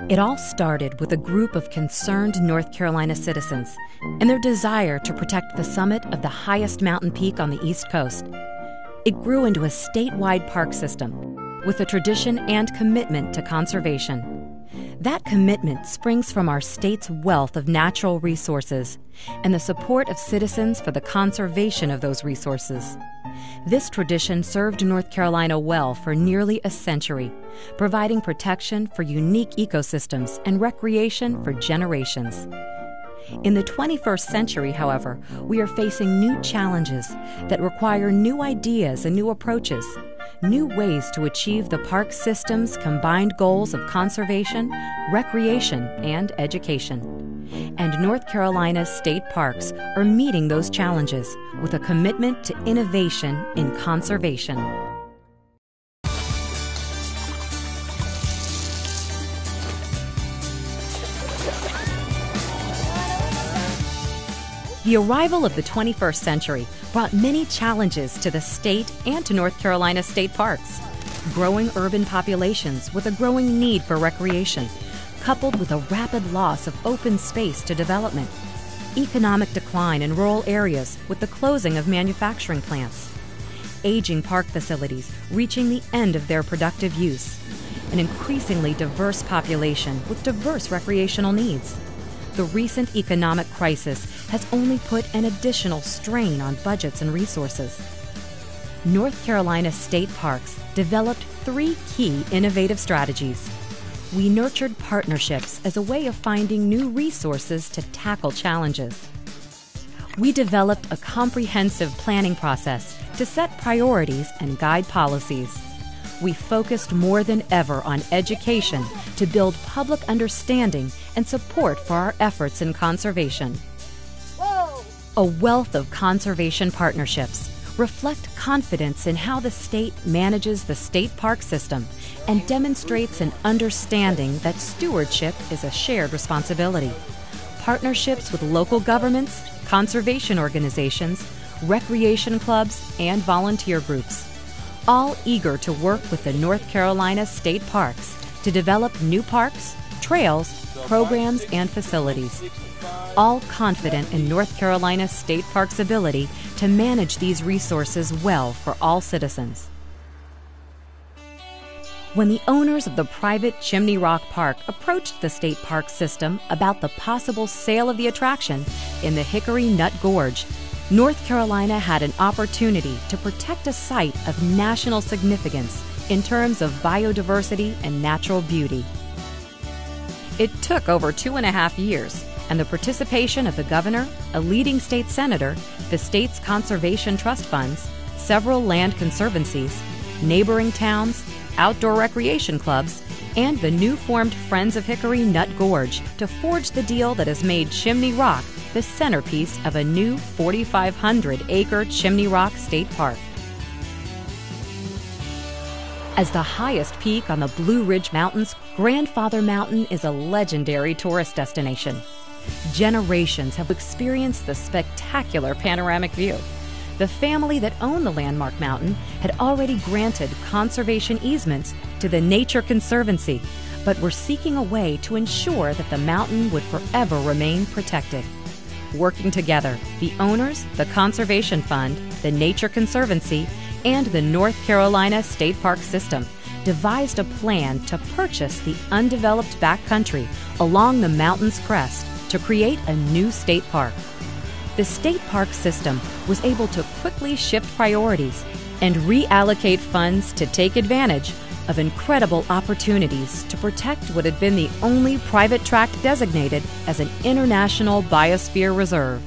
It all started with a group of concerned North Carolina citizens and their desire to protect the summit of the highest mountain peak on the East Coast. It grew into a statewide park system with a tradition and commitment to conservation. That commitment springs from our state's wealth of natural resources and the support of citizens for the conservation of those resources. This tradition served North Carolina well for nearly a century, providing protection for unique ecosystems and recreation for generations. In the 21st century, however, we are facing new challenges that require new ideas and new approaches, new ways to achieve the park system's combined goals of conservation, recreation, and education. And North Carolina's state parks are meeting those challenges with a commitment to innovation in conservation. The arrival of the 21st century brought many challenges to the state and to North Carolina state parks. Growing urban populations with a growing need for recreation, coupled with a rapid loss of open space to development. Economic decline in rural areas with the closing of manufacturing plants. Aging park facilities reaching the end of their productive use. An increasingly diverse population with diverse recreational needs. The recent economic crisis has only put an additional strain on budgets and resources. North Carolina state parks developed 3 key innovative strategies. We nurtured partnerships as a way of finding new resources to tackle challenges. We developed a comprehensive planning process to set priorities and guide policies. We focused more than ever on education to build public understanding and support for our efforts in conservation. Whoa. A wealth of conservation partnerships reflect confidence in how the state manages the state park system and demonstrates an understanding that stewardship is a shared responsibility. Partnerships with local governments, conservation organizations, recreation clubs, and volunteer groups, all eager to work with the North Carolina state parks to develop new parks, trails, programs, and facilities. All confident in North Carolina state parks' ability to manage these resources well for all citizens. When the owners of the private Chimney Rock Park approached the state park system about the possible sale of the attraction in the Hickory Nut Gorge, North Carolina had an opportunity to protect a site of national significance in terms of biodiversity and natural beauty. It took over 2.5 years, and the participation of the governor, a leading state senator, the state's conservation trust funds, several land conservancies, neighboring towns, outdoor recreation clubs, and the new formed Friends of Hickory Nut Gorge to forge the deal that has made Chimney Rock the centerpiece of a new 4,500-acre Chimney Rock State Park. As the highest peak on the Blue Ridge Mountains, Grandfather Mountain is a legendary tourist destination. Generations have experienced the spectacular panoramic view. The family that owned the landmark mountain had already granted conservation easements to the Nature Conservancy, but were seeking a way to ensure that the mountain would forever remain protected. Working together, the owners, the Conservation Fund, the Nature Conservancy, and the North Carolina State Park System devised a plan to purchase the undeveloped backcountry along the mountain's crest to create a new state park. The state park system was able to quickly shift priorities and reallocate funds to take advantage of incredible opportunities to protect what had been the only private tract designated as an international biosphere reserve.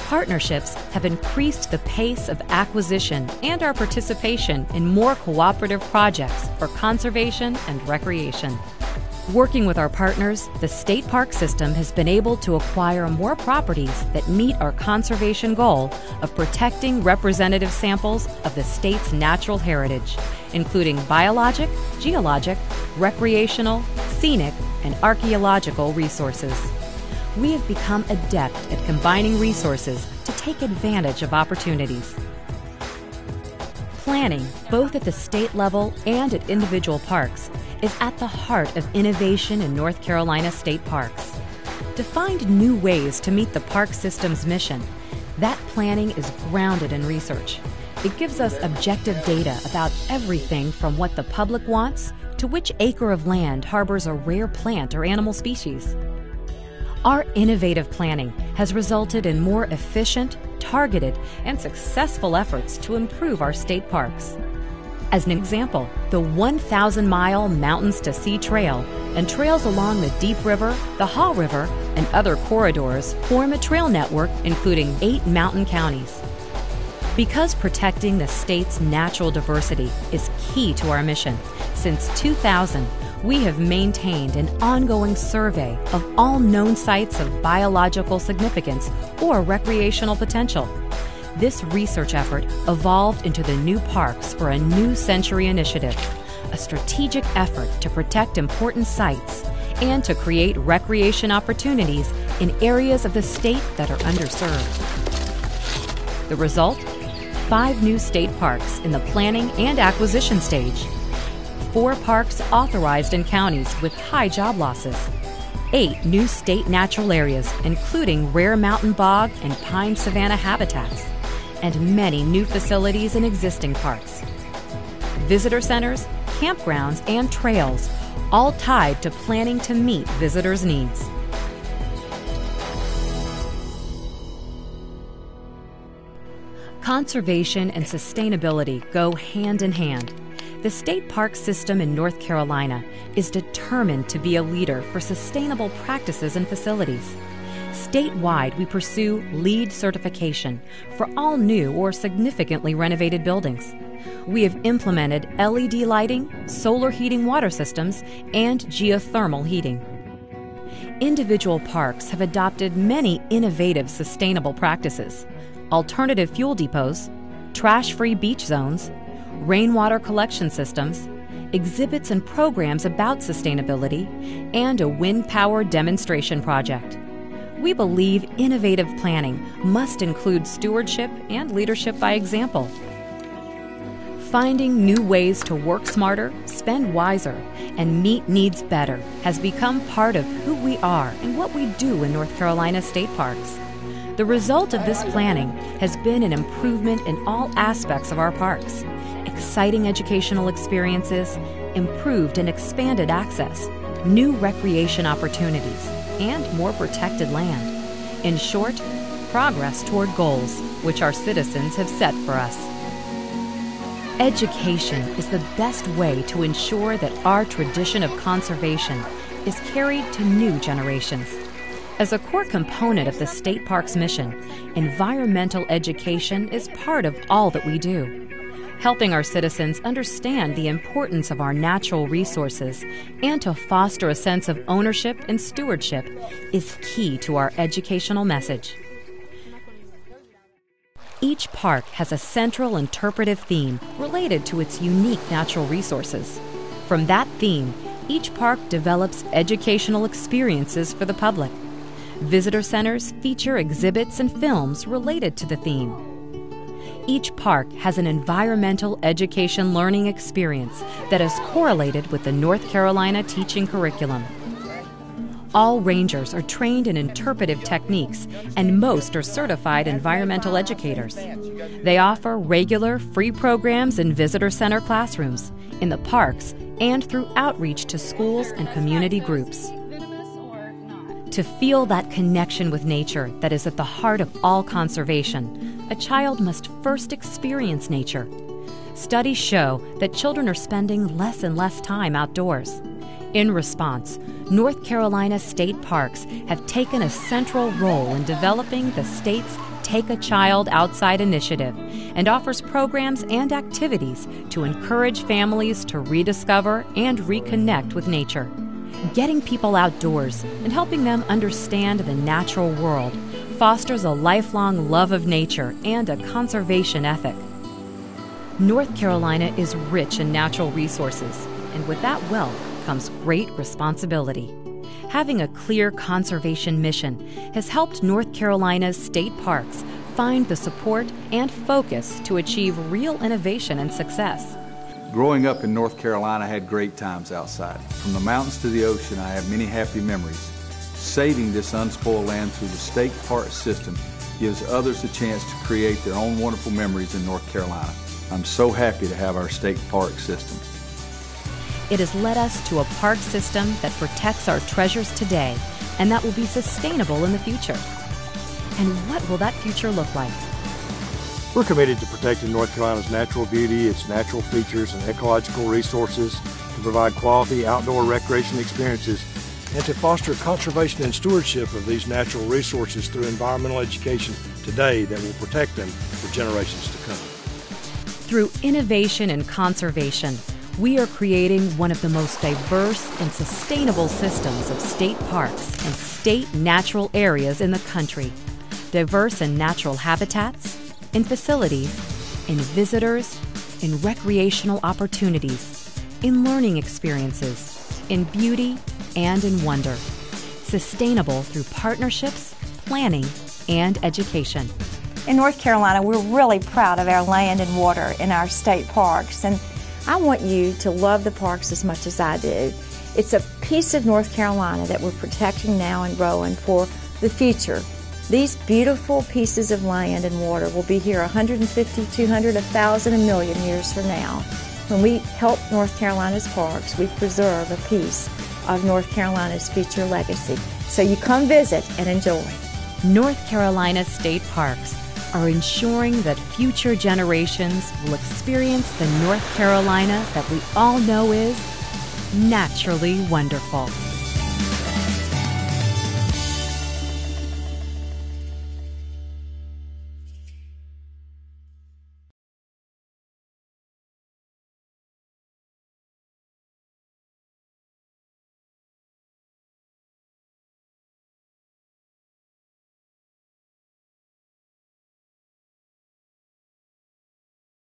Partnerships have increased the pace of acquisition and our participation in more cooperative projects for conservation and recreation. Working with our partners, the state park system has been able to acquire more properties that meet our conservation goal of protecting representative samples of the state's natural heritage, including biologic, geologic, recreational, scenic, and archaeological resources. We have become adept at combining resources to take advantage of opportunities. Planning, both at the state level and at individual parks, is at the heart of innovation in North Carolina state parks. To find new ways to meet the park system's mission, that planning is grounded in research. It gives us objective data about everything from what the public wants to which acre of land harbors a rare plant or animal species. Our innovative planning has resulted in more efficient, targeted, and successful efforts to improve our state parks. As an example, the 1,000-mile Mountains to Sea Trail and trails along the Deep River, the Haw River, and other corridors form a trail network including 8 mountain counties. Because protecting the state's natural diversity is key to our mission, since 2000, we have maintained an ongoing survey of all known sites of biological significance or recreational potential. This research effort evolved into the New Parks for a New Century initiative, a strategic effort to protect important sites and to create recreation opportunities in areas of the state that are underserved. The result? 5 new state parks in the planning and acquisition stage. 4 parks authorized in counties with high job losses, 8 new state natural areas, including rare mountain bog and pine savanna habitats, and many new facilities in existing parks. Visitor centers, campgrounds, and trails, all tied to planning to meet visitors' needs. Conservation and sustainability go hand in hand. The state park system in North Carolina is determined to be a leader for sustainable practices and facilities. Statewide, we pursue LEED certification for all new or significantly renovated buildings. We have implemented LED lighting, solar heating water systems, and geothermal heating. Individual parks have adopted many innovative sustainable practices: alternative fuel depots, trash-free beach zones, rainwater collection systems, exhibits and programs about sustainability, and a wind power demonstration project. We believe innovative planning must include stewardship and leadership by example. Finding new ways to work smarter, spend wiser, and meet needs better has become part of who we are and what we do in North Carolina state parks. The result of this planning has been an improvement in all aspects of our parks: exciting educational experiences, improved and expanded access, new recreation opportunities, and more protected land. In short, progress toward goals which our citizens have set for us. Education is the best way to ensure that our tradition of conservation is carried to new generations. As a core component of the state park's mission, environmental education is part of all that we do. Helping our citizens understand the importance of our natural resources and to foster a sense of ownership and stewardship is key to our educational message. Each park has a central interpretive theme related to its unique natural resources. From that theme, each park develops educational experiences for the public. Visitor centers feature exhibits and films related to the theme. Each park has an environmental education learning experience that is correlated with the North Carolina teaching curriculum. All rangers are trained in interpretive techniques, and most are certified environmental educators. They offer regular, free programs in visitor center classrooms, in the parks, and through outreach to schools and community groups. To feel that connection with nature that is at the heart of all conservation, a child must first experience nature. Studies show that children are spending less and less time outdoors. In response, North Carolina state parks have taken a central role in developing the state's Take a Child Outside initiative and offers programs and activities to encourage families to rediscover and reconnect with nature. Getting people outdoors and helping them understand the natural world fosters a lifelong love of nature and a conservation ethic. North Carolina is rich in natural resources, and with that wealth comes great responsibility. Having a clear conservation mission has helped North Carolina's state parks find the support and focus to achieve real innovation and success. Growing up in North Carolina, I had great times outside. From the mountains to the ocean, I have many happy memories. Saving this unspoiled land through the state park system gives others a chance to create their own wonderful memories in North Carolina. I'm so happy to have our state park system. It has led us to a park system that protects our treasures today and that will be sustainable in the future. And what will that future look like? We're committed to protecting North Carolina's natural beauty, its natural features, and ecological resources, to provide quality outdoor recreation experiences, and to foster conservation and stewardship of these natural resources through environmental education today that will protect them for generations to come. Through innovation and conservation, we are creating one of the most diverse and sustainable systems of state parks and state natural areas in the country. Diverse in natural habitats, in facilities, in visitors, in recreational opportunities, in learning experiences, in beauty, and in wonder. Sustainable through partnerships, planning, and education. In North Carolina, we're really proud of our land and water in our state parks, and I want you to love the parks as much as I do. It's a piece of North Carolina that we're protecting now and growing for the future. These beautiful pieces of land and water will be here 150, 200, 1,000, a million years from now. When we help North Carolina's parks, we preserve a piece of North Carolina's future legacy. So you come visit and enjoy. North Carolina state parks are ensuring that future generations will experience the North Carolina that we all know is naturally wonderful.